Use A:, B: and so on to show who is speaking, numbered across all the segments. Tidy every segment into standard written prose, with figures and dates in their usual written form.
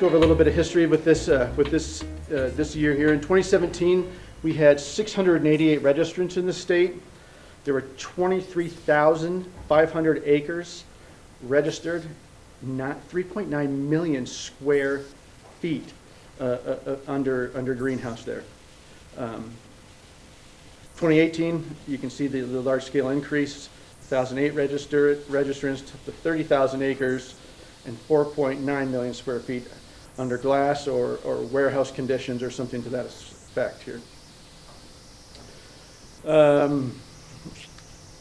A: go over a little bit of history with this this year here. In 2017, we had 688 registrants in the state. There were 23,500 acres registered, not 3.9 million square feet under greenhouse there. 2018, you can see the large-scale increase, 1,008 registrants to 30,000 acres and 4.9 million square feet under glass or warehouse conditions or something to that effect here.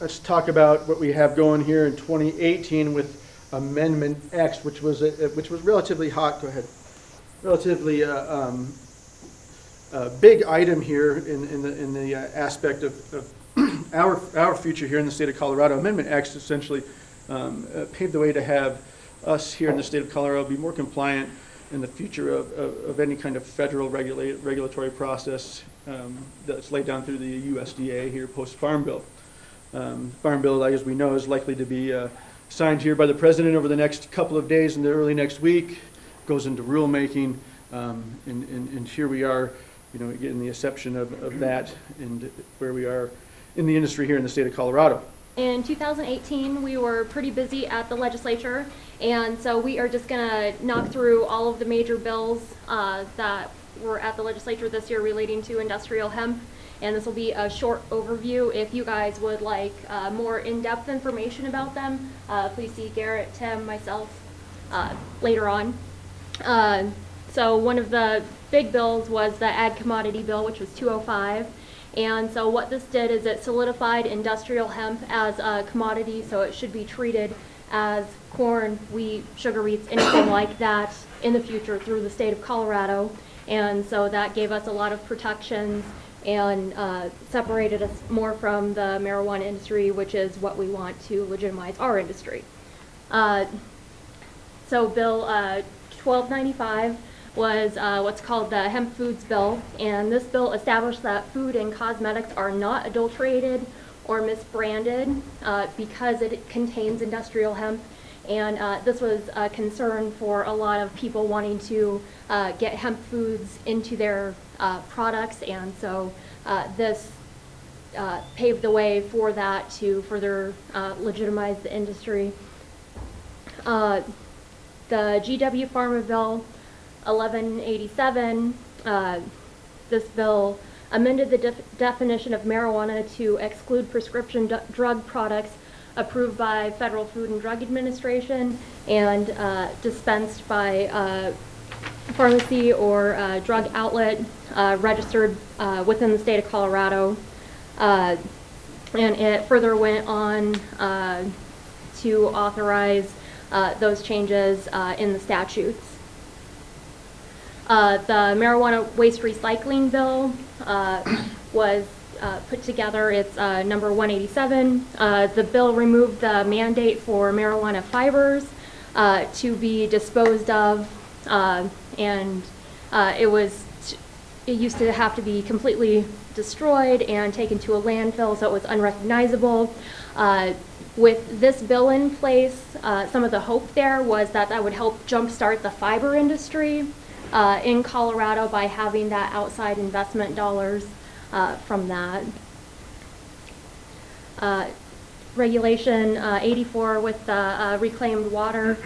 A: Let's talk about what we have going here in 2018 with Amendment X, which was relatively hot. Go ahead. Relatively big item here in the aspect of our future here in the state of Colorado. Amendment X essentially paved the way to have us here in the state of Colorado be more compliant in the future of any kind of federal regulatory process that's laid down through the USDA here post-Farm Bill. Farm Bill, as we know, is likely to be signed here by the President over the next couple of days in the early next week, goes into rulemaking, and here we are, getting the exception of that and where we are in the industry here in the state of Colorado.
B: In 2018, we were pretty busy at the legislature, and so we are just going to knock through all of the major bills that were at the legislature this year relating to industrial hemp, and this will be a short overview. If you guys would like more in-depth information about them, please see Garrett, Tim, myself later on. So one of the big bills was the Ag Commodity Bill, which was 205. And so what this did is it solidified industrial hemp as a commodity, so it should be treated as corn, wheat, sugar beets, anything like that in the future through the state of Colorado. And so that gave us a lot of protections and separated us more from the marijuana industry, which is what we want to legitimize our industry. So Bill 1295 was what's called the Hemp Foods Bill, and this bill established that food and cosmetics are not adulterated or misbranded because it contains industrial hemp, and this was a concern for a lot of people wanting to get hemp foods into their products, and so this paved the way for that to further legitimize the industry. The GW Pharma Bill 1187, this bill amended the definition of marijuana to exclude prescription drug products approved by Federal Food and Drug Administration and dispensed by pharmacy or drug outlet registered within the state of Colorado. And it further went on to authorize those changes in the statutes. The marijuana waste recycling bill was put together. It's number 187. The bill removed the mandate for marijuana fibers to be disposed of, and it used to have to be completely destroyed and taken to a landfill, so it was unrecognizable. With this bill in place, some of the hope there was that that would help jumpstart the fiber industry in Colorado by having that outside investment dollars from that. Regulation 84 with the reclaimed water.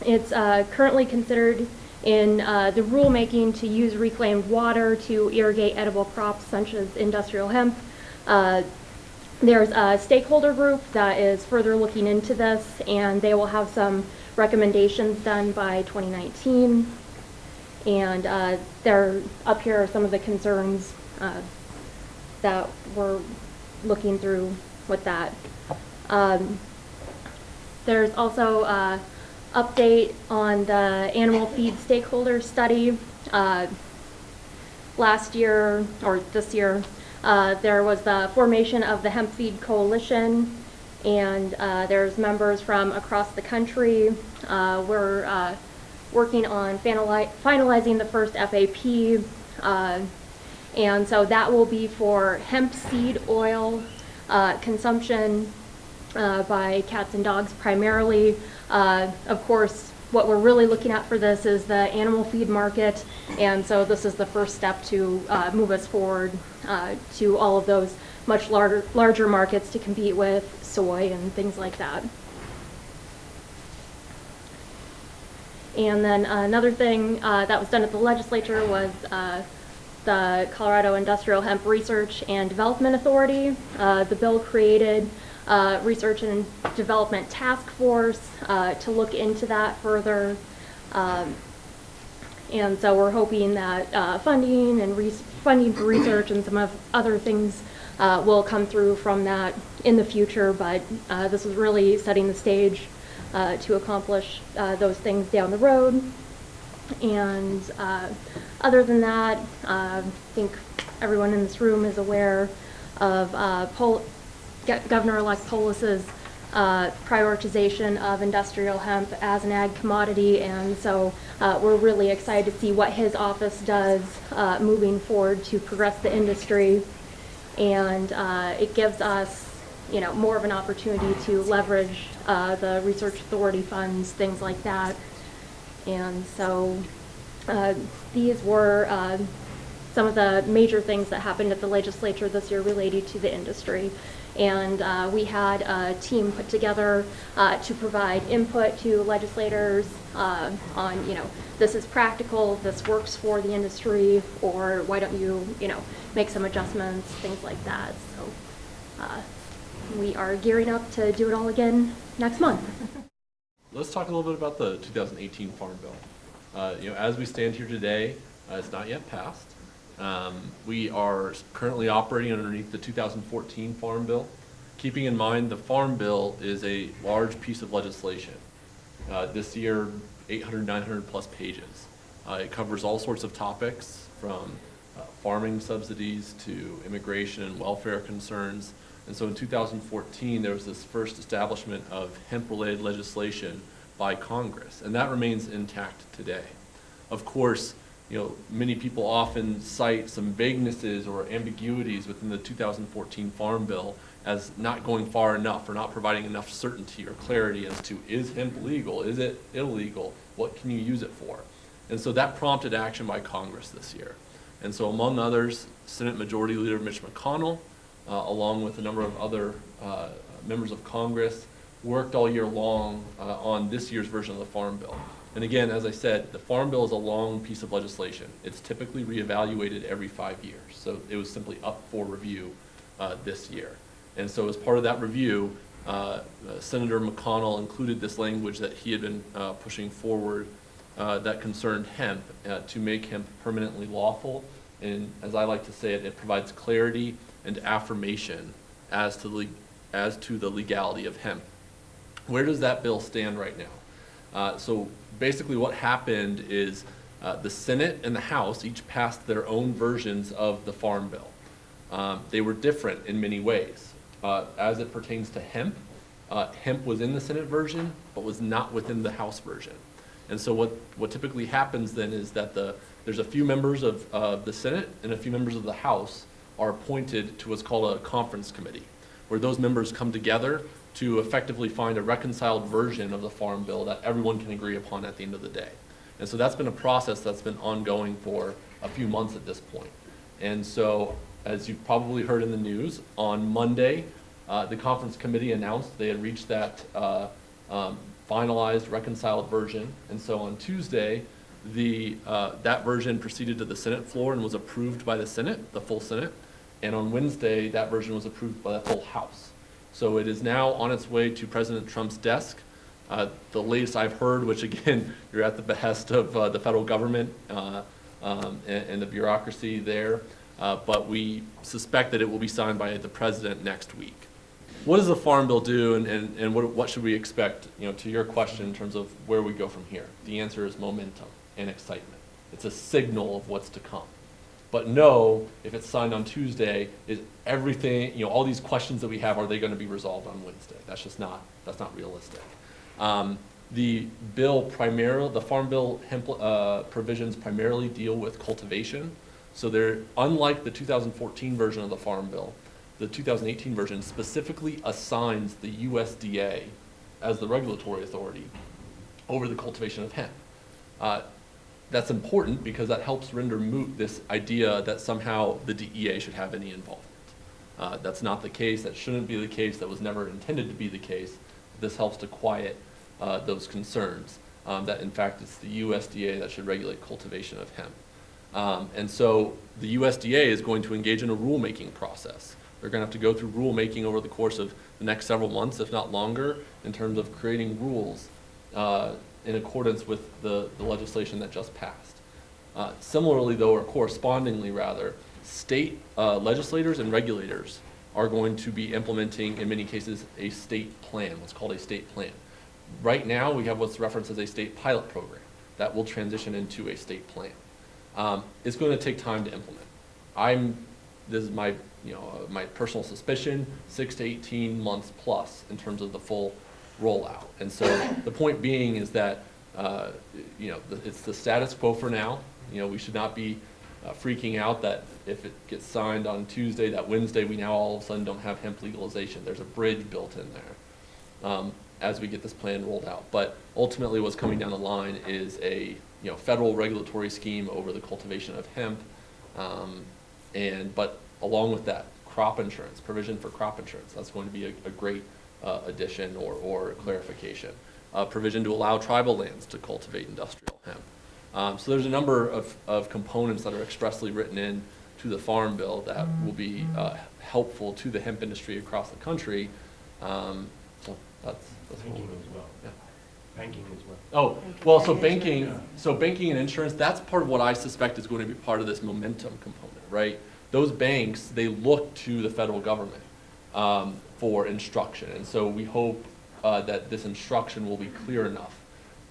B: It's currently considered in the rulemaking to use reclaimed water to irrigate edible crops such as industrial hemp. There's a stakeholder group that is further looking into this, and they will have some recommendations done by 2019. And they're up here are some of the concerns that we're looking through with that. There's also update on the animal feed stakeholder study. Last year, or this year, there was the formation of the Hemp Feed Coalition, and there's members from across the country. We're working on finalizing the first FAP, and so that will be for hemp seed oil consumption by cats and dogs primarily. Of course, what we're really looking at for this is the animal feed market, and so this is the first step to move us forward to all of those much larger markets to compete with soy and things like that. And then another thing that was done at the legislature was the Colorado Industrial Hemp Research and Development Authority. The bill created a Research and Development Task Force to look into that further. And so we're hoping that funding and funding for research and some of other things will come through from that in the future, but this is really setting the stage to accomplish those things down the road. And other than that, I think everyone in this room is aware of Governor-elect Polis's prioritization of industrial hemp as an ag commodity, and so we're really excited to see what his office does moving forward to progress the industry. And it gives us, more of an opportunity to leverage the research authority funds, things like that. And so these were some of the major things that happened at the legislature this year related to the industry. And we had a team put together to provide input to legislators on, this is practical, this works for the industry, or why don't you, make some adjustments, things like that. So we are gearing up to do it all again next month.
C: Let's talk a little bit about the 2018 Farm Bill. As we stand here today, it's not yet passed. We are currently operating underneath the 2014 Farm Bill. Keeping in mind the Farm Bill is a large piece of legislation. This year, 800, 900 plus pages. It covers all sorts of topics from farming subsidies to immigration and welfare concerns. And so in 2014, there was this first establishment of hemp-related legislation by Congress, and that remains intact today. Of course, many people often cite some vaguenesses or ambiguities within the 2014 Farm Bill as not going far enough or not providing enough certainty or clarity as to, is hemp legal, is it illegal, what can you use it for? And so that prompted action by Congress this year. And so among others, Senate Majority Leader Mitch McConnell, along with a number of other members of Congress, worked all year long on this year's version of the Farm Bill. And again, as I said, the Farm Bill is a long piece of legislation. It's typically reevaluated every 5 years. So it was simply up for review this year. And so as part of that review, Senator McConnell included this language that he had been pushing forward that concerned hemp to make hemp permanently lawful. And as I like to say it, it provides clarity and affirmation as to the legality of hemp. Where does that bill stand right now? So basically what happened is the Senate and the House each passed their own versions of the Farm Bill. They were different in many ways. As it pertains to hemp, hemp was in the Senate version, but was not within the House version. And so what typically happens then is that there's a few members of the Senate and a few members of the House are appointed to what's called a conference committee, where those members come together to effectively find a reconciled version of the Farm Bill that everyone can agree upon at the end of the day. And so that's been a process that's been ongoing for a few months at this point. And so, as you've probably heard in the news, on Monday, the conference committee announced they had reached that finalized, reconciled version. And so on Tuesday, that version proceeded to the Senate floor and was approved by the Senate, the full Senate. And on Wednesday, that version was approved by the full House. So it is now on its way to President Trump's desk. The latest I've heard, which again, you're at the behest of the federal government and the bureaucracy there, but we suspect that it will be signed by the president next week. What does the Farm Bill do, and what should we expect? To your question in terms of where we go from here, the answer is momentum and excitement. It's a signal of what's to come. But no, if it's signed on Tuesday, is everything, all these questions that we have, are they going to be resolved on Wednesday? That's not realistic. The Farm Bill hemp provisions primarily deal with cultivation. So they're, unlike the 2014 version of the Farm Bill, the 2018 version specifically assigns the USDA as the regulatory authority over the cultivation of hemp. That's important because that helps render moot this idea that somehow the DEA should have any involvement. That's not the case, that shouldn't be the case, that was never intended to be the case. This helps to quiet those concerns, that in fact it's the USDA that should regulate cultivation of hemp. And so the USDA is going to engage in a rulemaking process. They're going to have to go through rulemaking over the course of the next several months, if not longer, in terms of creating rules in accordance with the legislation that just passed. Similarly, though, or correspondingly rather, state legislators and regulators are going to be implementing, in many cases, a state plan, what's called a state plan. Right now, we have what's referenced as a state pilot program that will transition into a state plan. It's going to take time to implement. This is my, my personal suspicion, 6 to 18 months plus in terms of the full rollout. And so the point being is that, it's the status quo for now. We should not be freaking out that if it gets signed on Tuesday, that Wednesday we now all of a sudden don't have hemp legalization. There's a bridge built in there as we get this plan rolled out. But ultimately what's coming down the line is a federal regulatory scheme over the cultivation of hemp, but along with that, crop insurance, provision for crop insurance. That's going to be a great addition or clarification. Provision to allow tribal lands to cultivate industrial hemp. So there's a number of components that are expressly written in to the Farm Bill that will be helpful to the hemp industry across the country. So that's
D: Banking as well.
C: Yeah.
D: Banking as well.
C: Oh, well, so banking and insurance, that's part of what I suspect is going to be part of this momentum component, right? Those banks, they look to the federal government for instruction. And so we hope that this instruction will be clear enough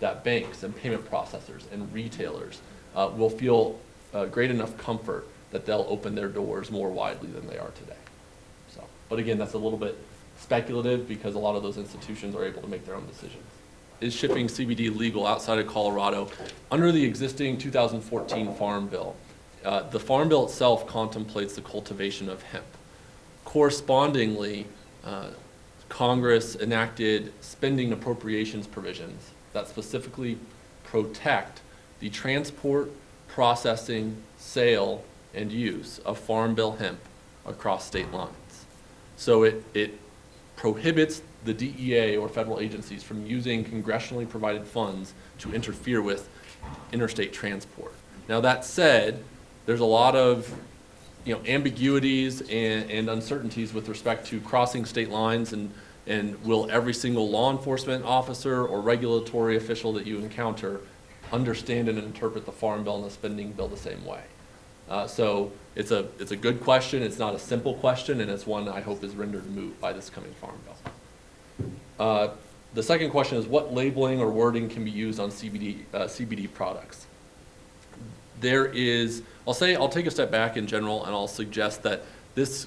C: that banks and payment processors and retailers will feel great enough comfort that they'll open their doors more widely than they are today. So, but again, that's a little bit speculative because a lot of those institutions are able to make their own decisions. Is shipping CBD legal outside of Colorado? Under the existing 2014 Farm Bill, the Farm Bill itself contemplates the cultivation of hemp. Correspondingly, Congress enacted spending appropriations provisions that specifically protect the transport, processing, sale, and use of Farm Bill hemp across state lines. So it prohibits the DEA or federal agencies from using congressionally provided funds to interfere with interstate transport. Now that said, there's a lot of ambiguities and uncertainties with respect to crossing state lines and will every single law enforcement officer or regulatory official that you encounter understand and interpret the Farm Bill and the spending bill the same way. So it's a good question. It's not a simple question, and it's one I hope is rendered moot by this coming Farm Bill. The second question is what labeling or wording can be used on CBD products? There is, I'll take a step back in general, and I'll suggest that this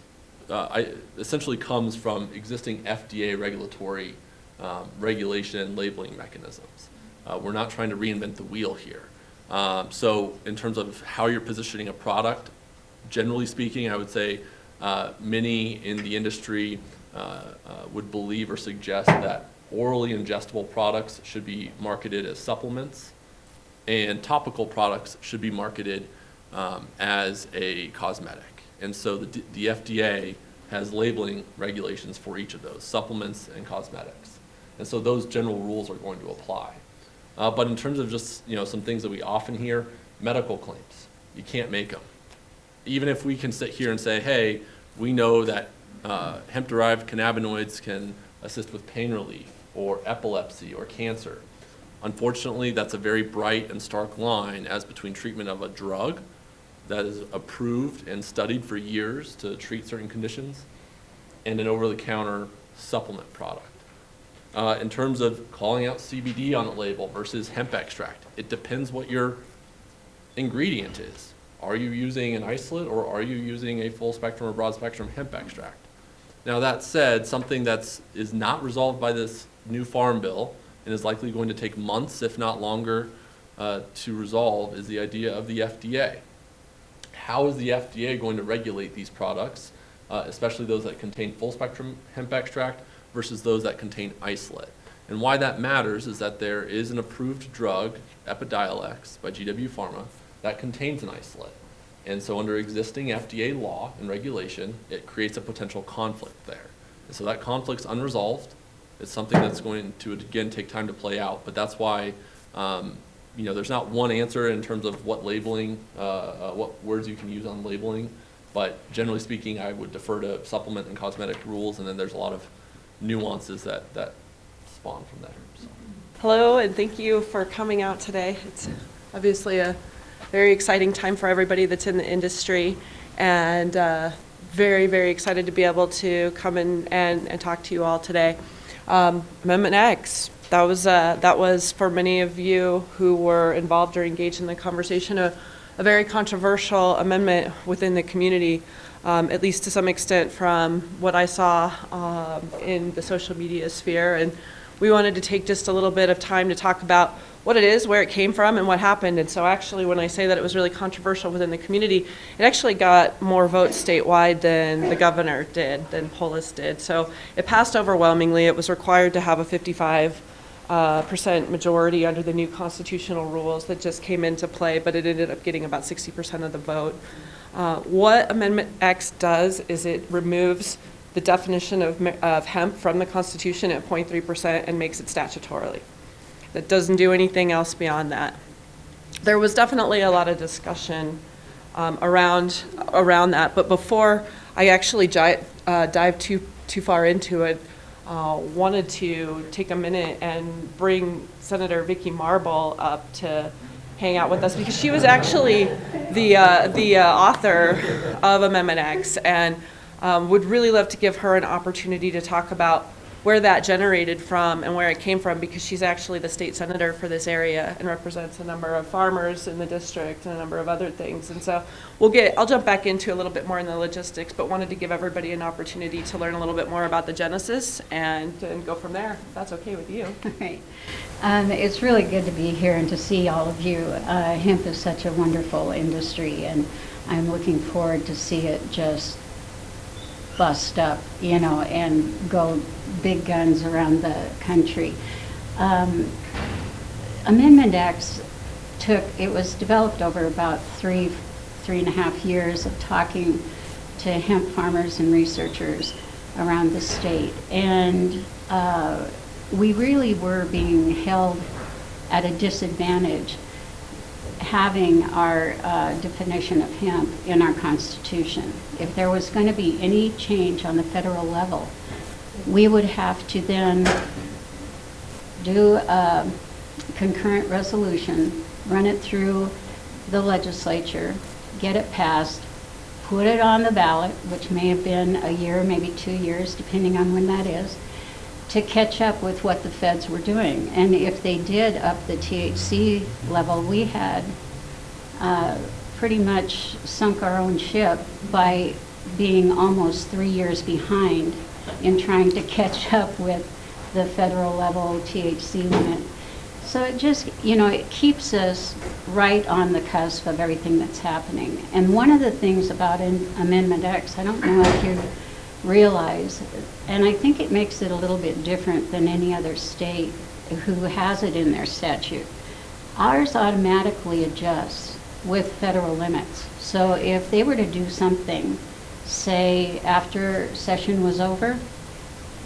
C: essentially comes from existing FDA regulatory regulation and labeling mechanisms. We're not trying to reinvent the wheel here. So in terms of how you're positioning a product, generally speaking, I would say many in the industry would believe or suggest that orally ingestible products should be marketed as supplements, and topical products should be marketed as a cosmetic. And so the FDA has labeling regulations for each of those, supplements and cosmetics. And so those general rules are going to apply. But in terms of just some things that we often hear, medical claims, you can't make them. Even if we can sit here and say, hey, we know that hemp-derived cannabinoids can assist with pain relief or epilepsy or cancer. Unfortunately, that's a very bright and stark line as between treatment of a drug that is approved and studied for years to treat certain conditions and an over-the-counter supplement product. In terms of calling out CBD on the label versus hemp extract, it depends what your ingredient is. Are you using an isolate or are you using a full spectrum or broad spectrum hemp extract? Now that said, something that is not resolved by this new Farm Bill and is likely going to take months, if not longer, to resolve is the idea of the FDA. How is the FDA going to regulate these products, especially those that contain full spectrum hemp extract versus those that contain isolate? And why that matters is that there is an approved drug, Epidiolex, by GW Pharma, that contains an isolate. And so under existing FDA law and regulation, it creates a potential conflict there. And so that conflict's unresolved. It's something that's going to, again, take time to play out. But that's why, there's not one answer in terms of what labeling, what words you can use on labeling. But generally speaking, I would defer to supplement and cosmetic rules, and then there's a lot of nuances that spawn from there. So.
E: Hello, and thank you for coming out today. It's obviously a very exciting time for everybody that's in the industry, and very, very excited to be able to come in and talk to you all today. Amendment X, that was for many of you who were involved or engaged in the conversation, a very controversial amendment within the community, at least to some extent from what I saw in the social media sphere. And we wanted to take just a little bit of time to talk about what it is, where it came from, and what happened. And so actually, when I say that it was really controversial within the community, it actually got more votes statewide than the governor did, than Polis did. So it passed overwhelmingly. It was required to have a 55% majority under the new constitutional rules that just came into play, but it ended up getting about 60% of the vote. What Amendment X does is it removes the definition of hemp from the Constitution at 0.3% and makes it statutorily. That doesn't do anything else beyond that. There was definitely a lot of discussion around that, but before I actually dive too far into it, wanted to take a minute and bring Senator Vicki Marble up to hang out with us, because she was actually the author of Amendment X, and would really love to give her an opportunity to talk about where that generated from and where it came from, because she's actually the state senator for this area and represents a number of farmers in the district and a number of other things. And so I'll jump back into a little bit more in the logistics, but wanted to give everybody an opportunity to learn a little bit more about the genesis and go from there, if that's okay with you.
F: Right. It's really good to be here and to see all of you. Hemp is such a wonderful industry, and I'm looking forward to see it just bust up, and go big guns around the country. Amendment X was developed over about three and a half years of talking to hemp farmers and researchers around the state. And we really were being held at a disadvantage having our definition of hemp in our Constitution. If there was going to be any change on the federal level, we would have to then do a concurrent resolution, run it through the legislature, get it passed, put it on the ballot, which may have been a year, maybe 2 years, depending on when that is, to catch up with what the feds were doing. And if they did up the THC level, we had pretty much sunk our own ship by being almost 3 years behind in trying to catch up with the federal level THC limit. So it just, it keeps us right on the cusp of everything that's happening. And one of the things about Amendment X, I don't know if you realize, and I think it makes it a little bit different than any other state who has it in their statute. Ours automatically adjusts with federal limits. So if they were to do something, say after session was over,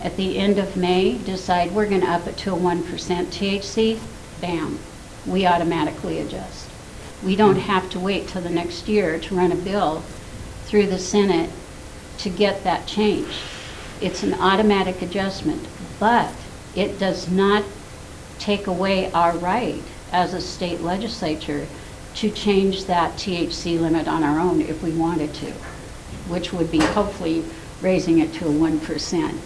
F: at the end of May, decide we're going to up it to a 1% THC, bam, we automatically adjust. We don't have to wait till the next year to run a bill through the Senate to get that change. It's an automatic adjustment, but it does not take away our right as a state legislature to change that THC limit on our own if we wanted to, which would be hopefully raising it to a 1%.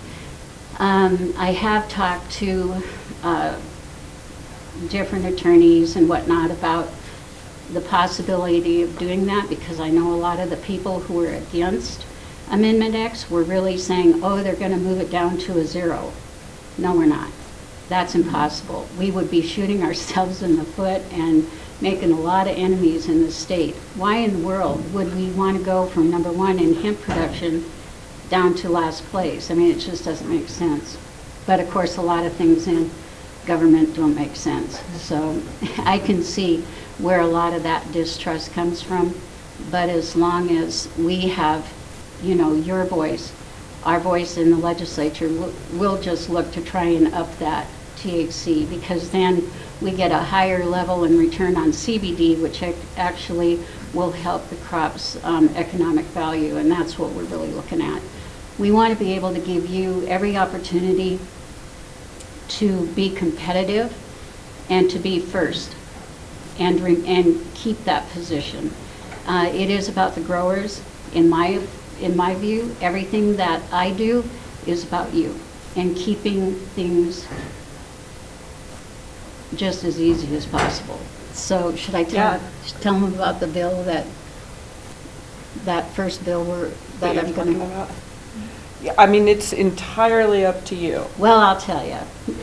F: I have talked to different attorneys and whatnot about the possibility of doing that, because I know a lot of the people who are against Amendment X were really saying, oh, they're going to move it down to a 0. No, we're not. That's impossible. We would be shooting ourselves in the foot and making a lot of enemies in the state. Why in the world would we want to go from number 1 in hemp production down to last place? I mean, it just doesn't make sense. But of course, a lot of things in government don't make sense. So I can see where a lot of that distrust comes from, but as long as we have, your voice, our voice in the legislature, we'll just look to try and up that THC, because then we get a higher level in return on CBD, which actually will help the crop's economic value, and that's what we're really looking at. We want to be able to give you every opportunity to be competitive and to be first and keep that position. It is about the growers. In my view, everything that I do is about you and keeping things just as easy as possible. So should I tell them about the bill that first bill that I'm going to...
E: Yeah, I mean, it's entirely up to you.
F: Well, I'll tell you.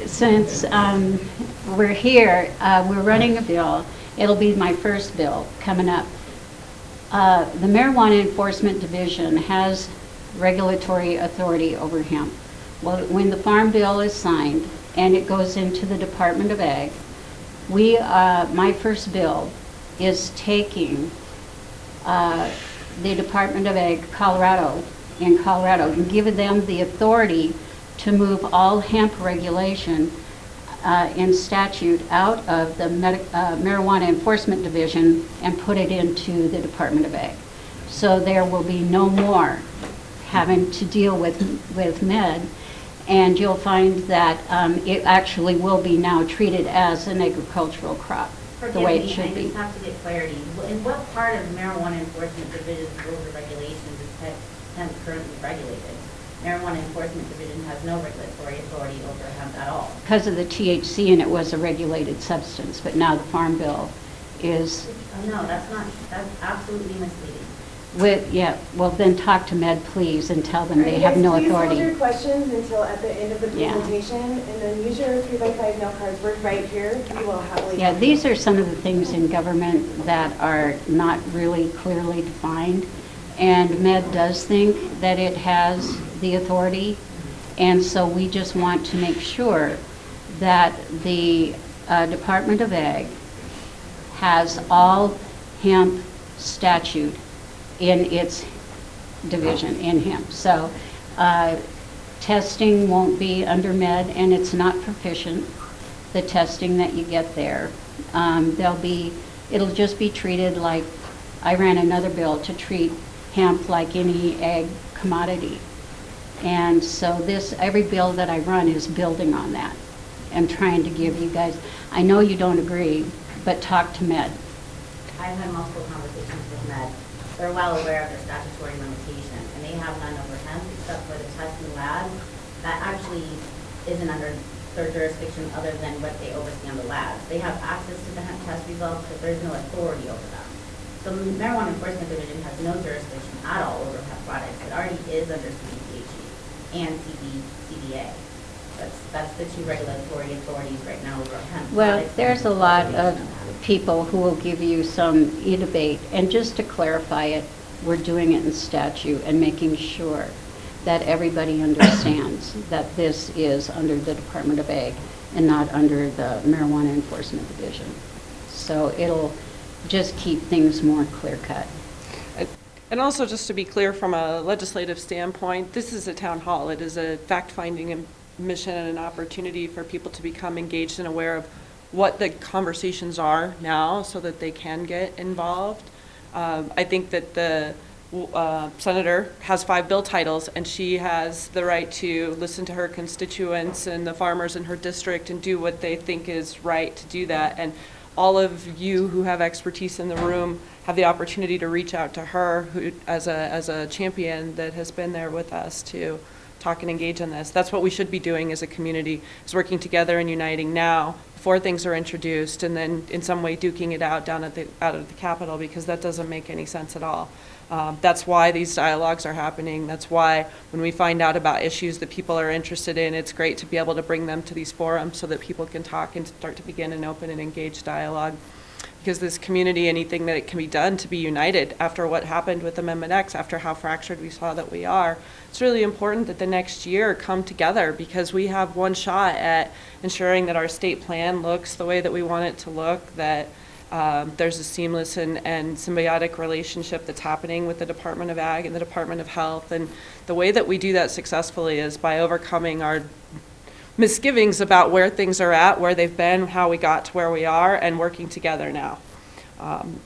F: Since we're here, we're running a bill. It'll be my first bill coming up. The Marijuana Enforcement Division has regulatory authority over hemp. Well, when the Farm Bill is signed and it goes into the Department of Ag, my first bill is taking the Department of Ag in Colorado and giving them the authority to move all hemp regulation in statute out of the Marijuana Enforcement Division and put it into the Department of Ag. So there will be no more having to deal with med, and you'll find that it actually will be now treated as an agricultural crop, the way it should be.
G: I just have to get clarity. In what part of Marijuana Enforcement Division's rules or regulations is hemp currently regulated? Marijuana Enforcement Division has no regulatory authority over hemp at all.
F: Because of the THC, and it was a regulated substance, but now the Farm Bill is...
G: No, that's absolutely misleading.
F: Well then talk to Med, please, and tell them they have no authority.
H: Please hold your questions until at the end of the
F: Yeah.
H: presentation, and then use your 3x5 nail cards. We're right here. We will happily...
F: Yeah, these are some of the things in government that are not really clearly defined. And Med does think that it has the authority, and so we just want to make sure that the Department of Ag has all hemp statute in its division in hemp. So testing won't be under Med, and it's not proficient, the testing that you get there. It'll just be treated like, I ran another bill to treat hemp like any ag commodity. And so every bill that I run is building on that and trying to give you guys, I know you don't agree, but talk to Med.
G: I've had multiple conversations with Med. They're well aware of their statutory limitation, and they have none over hemp except for the testing lab that actually isn't under their jurisdiction other than what they oversee on the labs. They have access to the hemp test results, but there's no authority over them. So the Marijuana Enforcement Division has no jurisdiction at all over hemp products. It already is under CDPHE and CDA. That's the two regulatory authorities right now over hemp.
F: Well, there's a lot of people who will give you some e-debate, and just to clarify it, we're doing it in statute and making sure that everybody understands that this is under the Department of Ag and not under the Marijuana Enforcement Division. So it'll just keep things more clear-cut.
E: And also, just to be clear from a legislative standpoint, this is a town hall. It is a fact-finding mission and an opportunity for people to become engaged and aware of what the conversations are now so that they can get involved. I think that the senator has 5 bill titles, and she has the right to listen to her constituents and the farmers in her district and do what they think is right to do that. And all of you who have expertise in the room have the opportunity to reach out to her as a champion that has been there with us to talk and engage in this. That's what we should be doing as a community, is working together and uniting now before things are introduced, and then in some way duking it out out of the Capitol, because that doesn't make any sense at all. That's why these dialogues are happening. That's why when we find out about issues that people are interested in, it's great to be able to bring them to these forums so that people can talk and start to begin an open and engaged dialogue. because this community, anything that it can be done to be united after what happened with Amendment X, after how fractured we saw that we are, it's really important that the next year come together, because we have one shot at ensuring that our state plan looks the way that we want it to look, that there's a seamless and symbiotic relationship that's happening with the Department of Ag and the Department of Health. And the way that we do that successfully is by overcoming our misgivings about where things are at, where they've been, how we got to where we are, and working together now.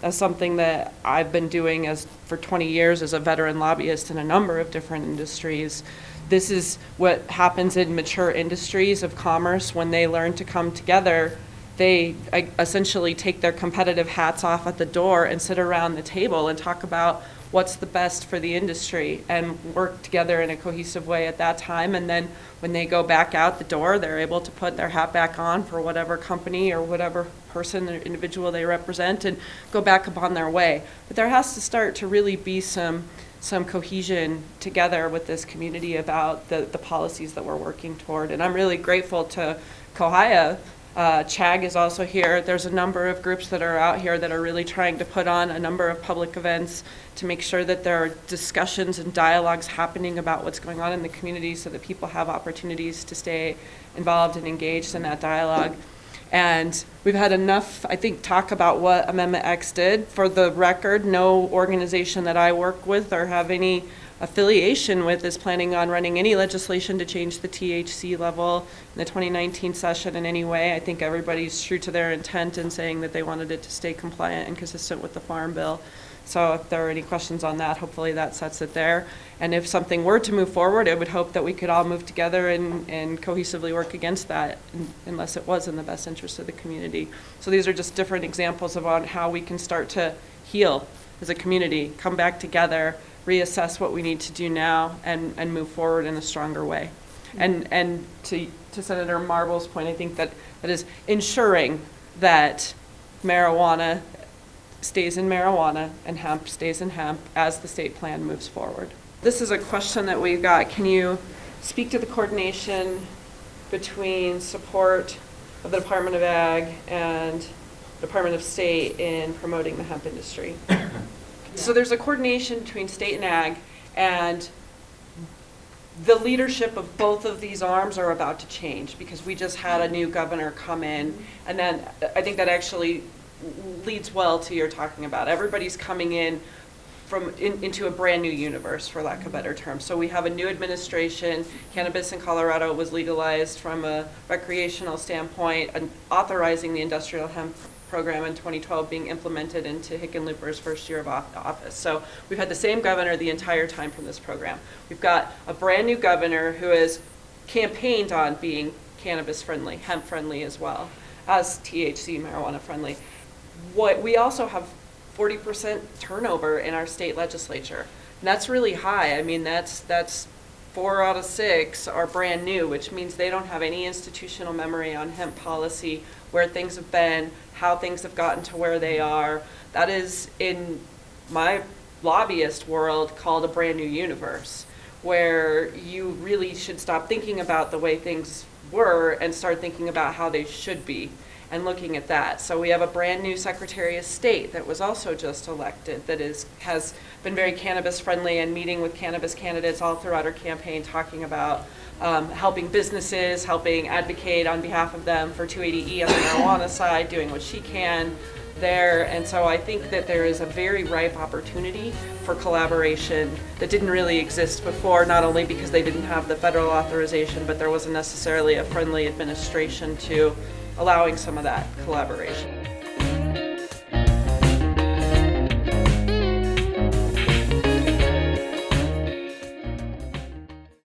E: As something that I've been doing for 20 years as a veteran lobbyist in a number of different industries, this is what happens in mature industries of commerce. When they learn to come together, they essentially take their competitive hats off at the door and sit around the table and talk about what's the best for the industry and work together in a cohesive way at that time. And then when they go back out the door, they're able to put their hat back on for whatever company or whatever person or individual they represent and go back upon their way. But there has to start to really be some cohesion together with this community about the policies that we're working toward. And I'm really grateful to Kohaya. CHAG is also here. There's a number of groups that are out here that are really trying to put on a number of public events to make sure that there are discussions and dialogues happening about what's going on in the community so that people have opportunities to stay involved and engaged in that dialogue. And we've had enough, I think, talk about what Amendment X did. For the record, no organization that I work with or have any affiliation with is planning on running any legislation to change the THC level in the 2019 session in any way. I think everybody's true to their intent in saying that they wanted it to stay compliant and consistent with the Farm Bill. So if there are any questions on that, hopefully that sets it there. And if something were to move forward, I would hope that we could all move together and cohesively work against that, unless it was in the best interest of the community. So these are just different examples of on how we can start to heal as a community, come back together, reassess what we need to do now, and move forward in a stronger way. And to Senator Marble's point, I think that is ensuring that marijuana stays in marijuana and hemp stays in hemp as the state plan moves forward. This is a question that we've got. Can you speak to the coordination between support of the Department of Ag and Department of State in promoting the hemp industry? So there's a coordination between state and ag, and the leadership of both of these arms are about to change because we just had a new governor come in, and then I think that actually leads well to your talking about. Everybody's coming in into a brand new universe, for lack of a better term. So we have a new administration. Cannabis in Colorado was legalized from a recreational standpoint, and authorizing the industrial hemp program in 2012 being implemented into Hickenlooper's first year of office. So we've had the same governor the entire time from this program. We've got a brand new governor who has campaigned on being cannabis friendly, hemp friendly as well as THC marijuana friendly. We also have 40% turnover in our state legislature. And that's really high. I mean, that's 4 out of 6 are brand new, which means they don't have any institutional memory on hemp policy, where things have been, how things have gotten to where they are. That is, in my lobbyist world, called a brand new universe, where you really should stop thinking about the way things were and start thinking about how they should be and looking at that. So we have a brand new Secretary of State that was also just elected that has been very cannabis friendly and meeting with cannabis candidates all throughout her campaign, talking about helping businesses, helping advocate on behalf of them for 280E on the marijuana side, doing what she can there. And so I think that there is a very ripe opportunity for collaboration that didn't really exist before, not only because they didn't have the federal authorization, but there wasn't necessarily a friendly administration to allowing some of that collaboration.